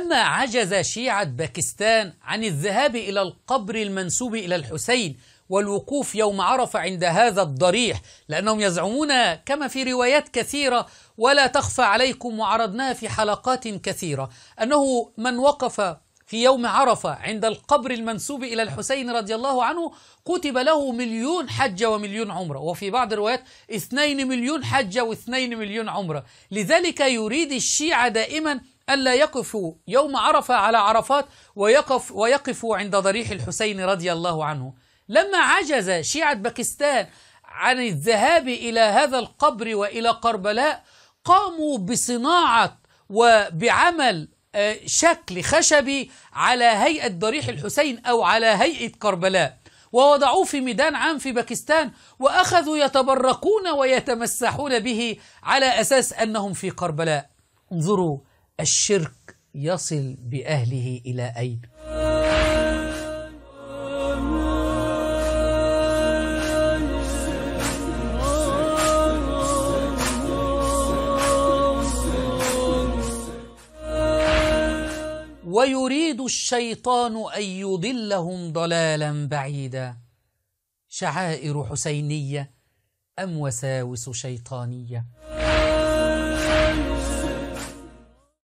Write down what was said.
لما عجز شيعة باكستان عن الذهاب إلى القبر المنسوب إلى الحسين والوقوف يوم عرفة عند هذا الضريح، لأنهم يزعمون كما في روايات كثيرة ولا تخفى عليكم وعرضناها في حلقات كثيرة أنه من وقف في يوم عرفة عند القبر المنسوب إلى الحسين رضي الله عنه كتب له 1,000,000 حجة و1,000,000 عمرة، وفي بعض الروايات 2,000,000 حجة و2,000,000 عمرة. لذلك يريد الشيعة دائما ألا يقفوا يوم عرفة على عرفات ويقفوا عند ضريح الحسين رضي الله عنه. لما عجز شيعة باكستان عن الذهاب إلى هذا القبر وإلى كربلاء قاموا بصناعة وبعمل شكل خشبي على هيئة ضريح الحسين أو على هيئة كربلاء، ووضعوه في ميدان عام في باكستان، وأخذوا يتبركون ويتمسحون به على أساس أنهم في كربلاء. انظروا الشرك يصل بأهله إلى أين. ويريد الشيطان أن يضلهم ضلالا بعيدا. شعائر حسينية أم وساوس شيطانية؟